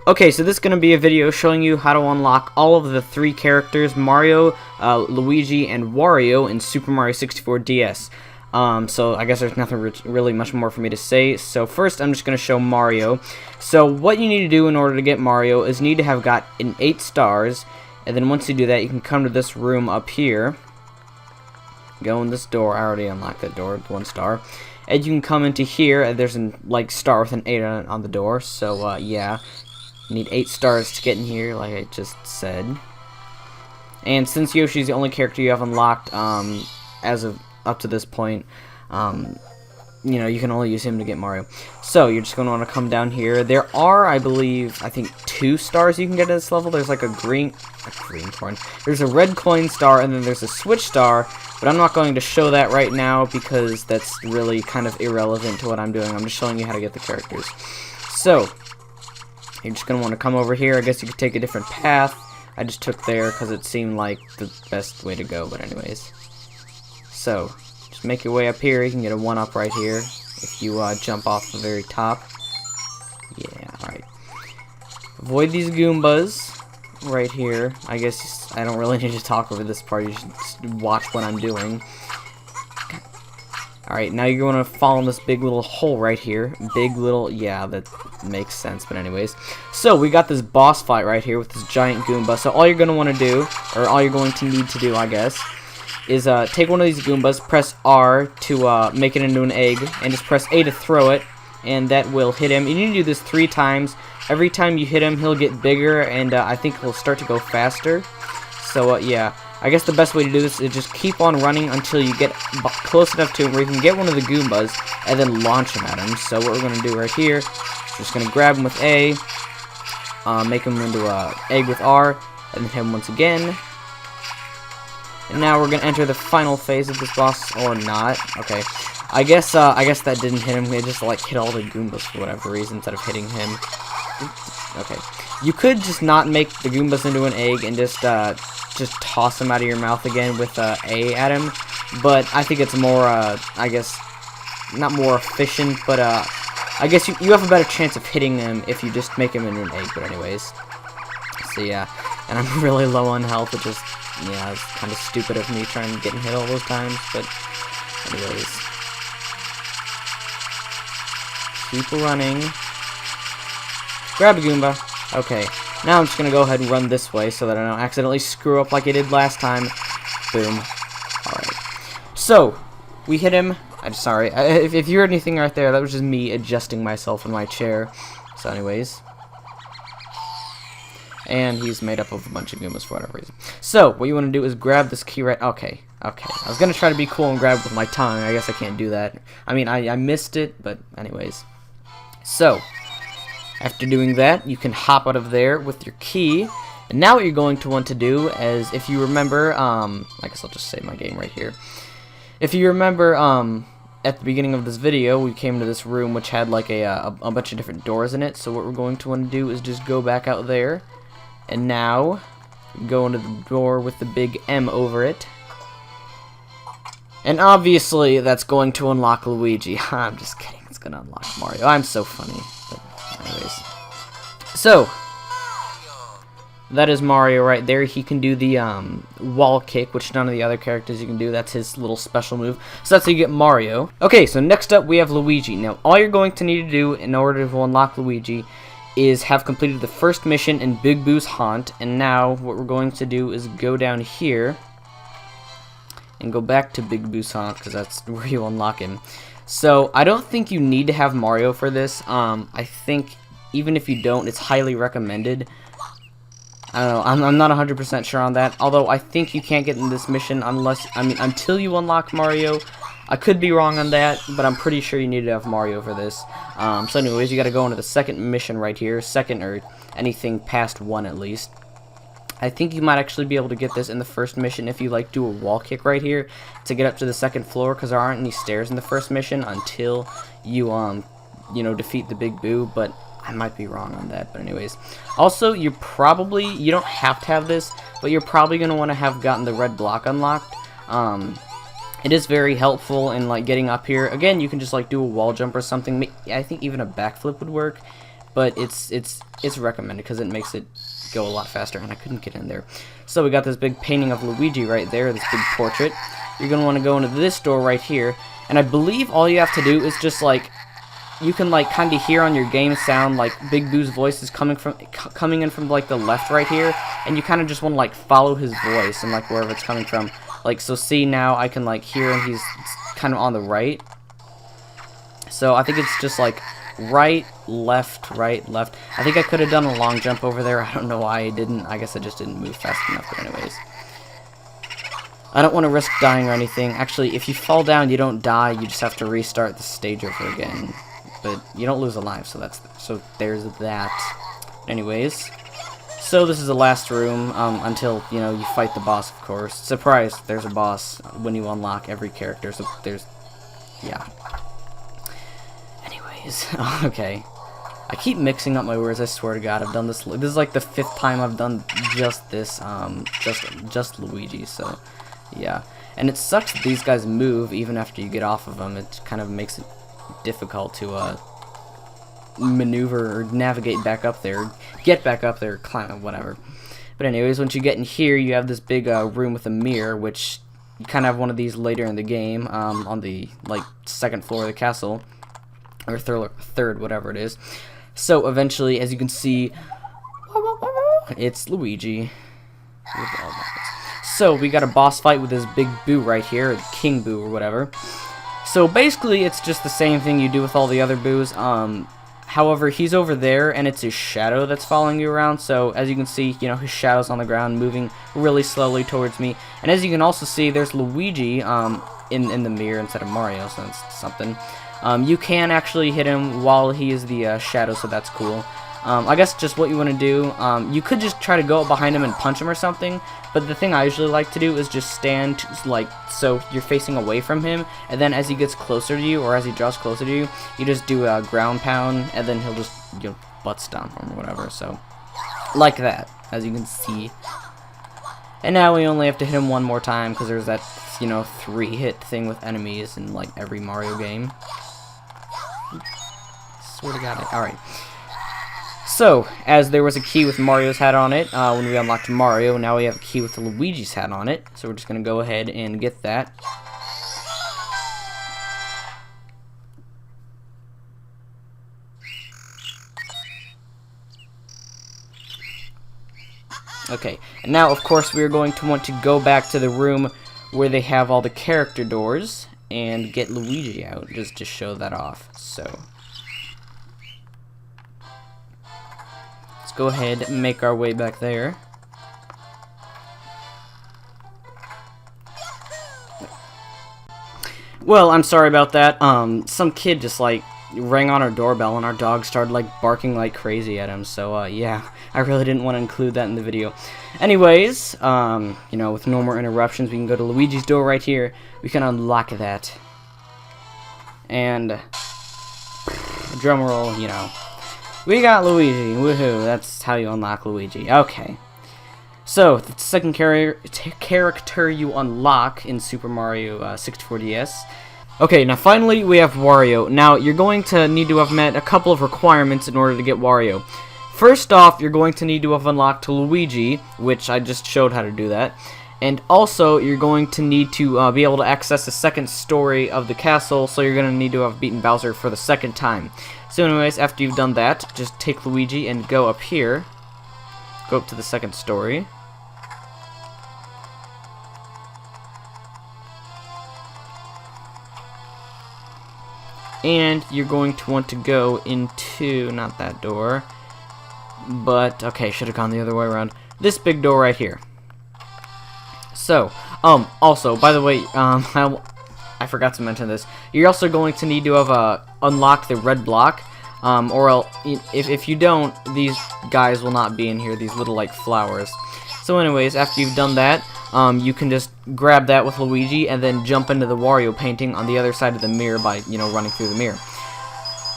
Okay, so this is going to be a video showing you how to unlock all of the 3 characters, Mario, Luigi, and Wario in Super Mario 64 DS. So I guess there's nothing really much more for me to say. So first I'm just going to show Mario. So what you need to do in order to get Mario is you need to have got 8 stars, and then once you do that you can come to this room up here. Go in this door. I already unlocked that door with 1 star. And you can come into here, and there's a star with an 8 on the door. So yeah. You need 8 stars to get in here, like I just said. And since Yoshi's the only character you have unlocked, as of up to this point, you know, you can only use him to get Mario. So you're just going to want to come down here. There are, I think 2 stars you can get at this level. There's like a green coin. There's a red coin star, and then there's a switch star. But I'm not going to show that right now because that's really kind of irrelevant to what I'm doing. I'm just showing you how to get the characters. So you're just going to want to come over here. I guess you could take a different path. I just took there because it seemed like the best way to go, but anyways. So, just make your way up here. You can get a 1-up right here if you jump off the very top. Yeah, alright. Avoid these Goombas right here. I guess I don't really need to talk over this part. You should just watch what I'm doing. Alright, now you're going to fall in this big little hole right here. Big little, yeah, that makes sense, but anyways. So, we got this boss fight right here with this giant Goomba. So, all you're going to want to do, or all you're going to need to do, I guess, is take one of these Goombas, press R to make it into an egg, and just press A to throw it, and that will hit him. You need to do this 3 times. Every time you hit him, he'll get bigger, and I think he'll start to go faster. So, yeah. I guess the best way to do this is just keep on running until you get close enough to him where you can get one of the Goombas and then launch him at him. So what we're going to do right here, just going to grab him with A, make him into a egg with R, and then hit him once again. And now we're going to enter the final phase of this boss, or not. Okay, I guess that didn't hit him. It just like hit all the Goombas for whatever reason instead of hitting him. Okay, you could just not make the Goombas into an egg and just toss them out of your mouth again with A at him, but I think it's more, I guess, not more efficient, but I guess you have a better chance of hitting them if you just make him into an egg, but anyways. So yeah, and I'm really low on health, which is, yeah, it's kind of stupid of me trying to get hit all those times, but anyways. Keep running. Grab a Goomba. Okay. Now I'm just going to go ahead and run this way so that I don't accidentally screw up like I did last time. Boom. Alright. So, we hit him. I'm sorry. If you heard anything right there, that was just me adjusting myself in my chair. So anyways. And he's made up of a bunch of Goombas for whatever reason. So, what you want to do is grab this key right... Okay. I was going to try to be cool and grab it with my tongue. I guess I can't do that. I mean, I missed it, but anyways. So... after doing that, you can hop out of there with your key. And now what you're going to want to do is, if you remember, I guess I'll just save my game right here. If you remember, at the beginning of this video, we came to this room which had like a bunch of different doors in it. So what we're going to want to do is just go back out there. And now, go into the door with the big M over it. And obviously, that's going to unlock Luigi. I'm just kidding, it's going to unlock Mario. I'm so funny. Anyways, so that is Mario right there. He can do the wall kick, which none of the other characters you can do. That's his little special move. So that's how you get Mario. Okay, so next up we have Luigi. Now, all you're going to need to do in order to unlock Luigi is have completed the first mission in Big Boo's Haunt. And now what we're going to do is go down here and go back to Big Boo's Haunt, because that's where you unlock him. So, I don't think you need to have Mario for this. I think even if you don't, it's highly recommended. I don't know, I'm not 100% sure on that. Although, I think you can't get in this mission until you unlock Mario. I could be wrong on that, but I'm pretty sure you need to have Mario for this. So anyways, you gotta go into the second mission right here. Second, or anything past 1 at least. I think you might actually be able to get this in the first mission if you like do a wall kick right here to get up to the second floor, because there aren't any stairs in the first mission until you you know, defeat the Big Boo, but I might be wrong on that. But anyways, also you don't have to have this, but you're probably going to want to have gotten the red block unlocked. It is very helpful in like getting up here. Again, you can just like do a wall jump or something. I think even a backflip would work. but it's recommended because it makes it go a lot faster, and I couldn't get in there. So we got this big painting of Luigi right there, this big portrait. You're going to want to go into this door right here, and I believe all you have to do is just, like, you can, like, kind of hear on your game sound, like, Big Boo's voice is coming in from, like, the left right here, and you kind of just want to, like, follow his voice and, like, wherever it's coming from. Like, so see, now I can, like, hear him, he's kind of on the right. So I think it's just, like, right, left. I think I could have done a long jump over there. I don't know why I didn't. I guess I just didn't move fast enough, but anyways. I don't want to risk dying or anything. Actually, if you fall down, you don't die. You just have to restart the stage over again. But you don't lose a life, so there's that. Anyways, so this is the last room until, you know, you fight the boss, of course. Surprise, there's a boss when you unlock every character, so there's, yeah. Anyways, okay. I keep mixing up my words, I swear to God. I've done this is like the 5th time I've done just this, just Luigi, so, yeah. And it sucks that these guys move even after you get off of them. It kind of makes it difficult to maneuver or navigate back up there, get back up there, climb, whatever. But anyways, once you get in here, you have this big room with a mirror, which you kind of have one of these later in the game, on the, like, 2nd floor of the castle, or third, whatever it is. So eventually, as you can see, it's Luigi. So we got a boss fight with this Big Boo right here, King Boo or whatever. So basically, it's just the same thing you do with all the other Boos. However, he's over there, and it's his shadow that's following you around. So as you can see, you know, his shadow's on the ground, moving really slowly towards me. And as you can also see, there's Luigi in the mirror instead of Mario, so that's something. You can actually hit him while he is the shadow, so that's cool. I guess just what you want to do, you could just try to go up behind him and punch him or something, but the thing I usually like to do is just stand, like, so you're facing away from him, and then as he gets closer to you, or as he draws closer to you, you just do a ground pound, and then he'll just, you know, butt stomp him or whatever, so, like that, as you can see. And now we only have to hit him one more time, because there's that, you know, 3-hit thing with enemies in, like, every Mario game. Swear to God, alright. So, as there was a key with Mario's hat on it, when we unlocked Mario, now we have a key with Luigi's hat on it. So we're just going to go ahead and get that. Okay, and now of course we're going to want to go back to the room where they have all the character doors and get Luigi out, just to show that off. So go ahead and make our way back there. Well, I'm sorry about that. Some kid just, like, rang on our doorbell and our dog started, like, barking like crazy at him. So, yeah, I really didn't want to include that in the video. Anyways, you know, with no more interruptions, we can go to Luigi's door right here. We can unlock that. And drum roll, you know. We got Luigi, woohoo, that's how you unlock Luigi. Okay. So, the second character you unlock in Super Mario 64 DS. Okay, now finally we have Wario. Now, you're going to need to have met a couple of requirements in order to get Wario. First off, you're going to need to have unlocked Luigi, which I just showed how to do that. And also, you're going to need to be able to access the 2nd story of the castle, so you're going to need to have beaten Bowser for the 2nd time. So anyways, after you've done that, just take Luigi and go up here. Go up to the 2nd story. And you're going to want to go into, not that door, but, okay, should have gone the other way around. This big door right here. So, also, by the way, I forgot to mention this. You're also going to need to have unlocked the red block, or else, if you don't, these guys will not be in here, these little, like, flowers. So anyways, after you've done that, you can just grab that with Luigi and then jump into the Wario painting on the other side of the mirror by, you know, running through the mirror.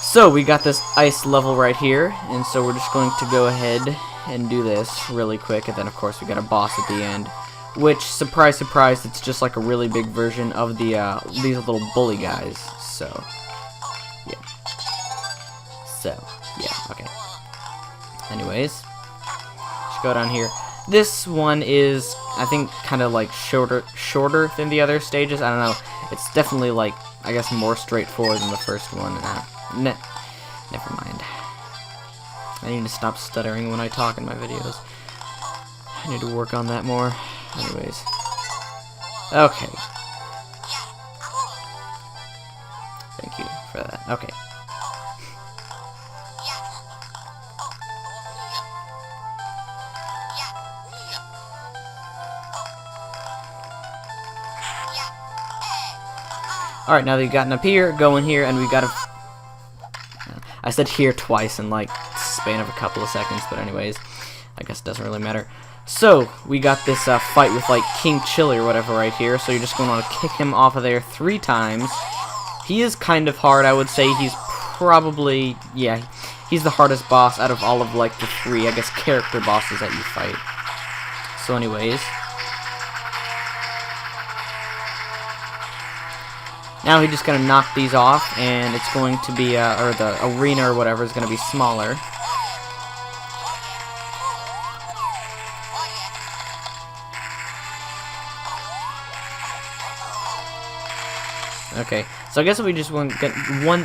So we got this ice level right here, and so we're just going to go ahead and do this really quick, and then of course we got a boss at the end. Which, surprise, surprise, it's just like a really big version of the these little bully guys. So, yeah. Okay. anyways, just go down here. This one is, I think, kind of like shorter than the other stages. I don't know. It's definitely like, I guess, more straightforward than the first one. Never mind. I need to stop stuttering when I talk in my videos. I need to work on that more. Anyways. Okay. Thank you for that. Okay. Alright, now that we've gotten up here, go in here, and we've got to... I said here twice in, like, the span of a couple of seconds, but anyways, I guess it doesn't really matter. So, we got this fight with, like, King Chili or whatever right here, so you're just going to want to kick him off of there 3 times. He is kind of hard, I would say. He's probably... yeah, he's the hardest boss out of all of, like, the 3, I guess, character bosses that you fight. So, anyways... now he's just going to knock these off, and it's going to be, or the arena or whatever is going to be smaller. Okay, so I guess what we just want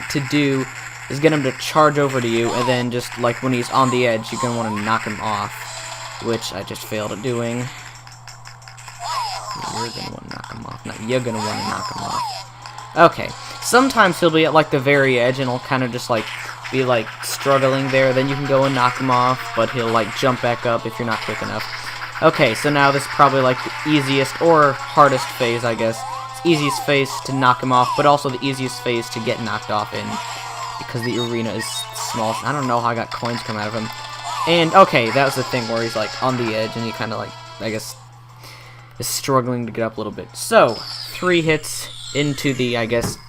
to do is get him to charge over to you, and then just, like, when he's on the edge, you're going to want to knock him off, which I just failed at doing. You're going to want to knock him off. No, you're going to want to knock him off. Okay, sometimes he'll be at, like, the very edge, and he'll kind of just, like, be, like, struggling there. Then you can go and knock him off, but he'll, like, jump back up if you're not quick enough. Okay, so now this is probably, like, the easiest or hardest phase, I guess. It's easiest phase to knock him off, but also the easiest phase to get knocked off in, because the arena is small. I don't know how I got coins come out of him. And, okay, that was the thing where he's, like, on the edge, and he kind of, like, I guess, is struggling to get up a little bit. So, 3 hits into the, I guess,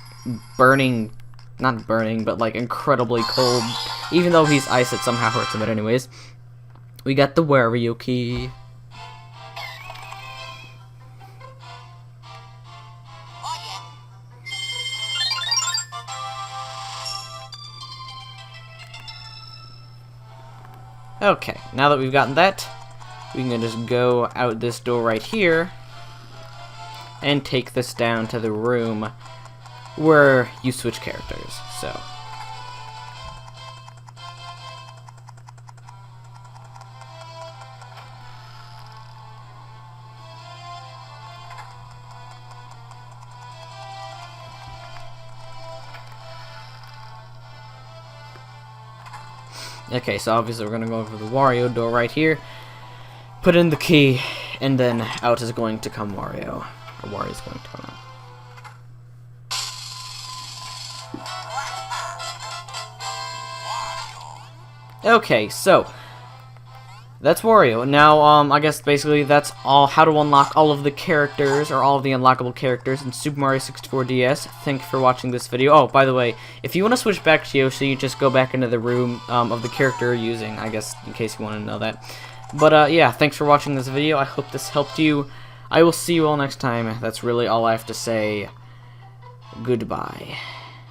burning, not burning, but like incredibly cold, even though he's ice, it somehow hurts him. But anyways, we got the Wario key. Okay, now that we've gotten that, we can just go out this door right here and take this down to the room where you switch characters. So, okay, so obviously we're gonna go over the Wario door right here, put in the key, and then out is going to come Wario. Or Wario's going to come out. Okay, so that's Wario. Now, I guess basically that's all how to unlock all of the characters, or all of the unlockable characters in Super Mario 64 DS. Thank you for watching this video. Oh, by the way, if you want to switch back to Yoshi, just go back into the room of the character you're using, I guess, in case you want to know that. But, yeah, thanks for watching this video. I hope this helped you. I will see you all next time. That's really all I have to say. Goodbye.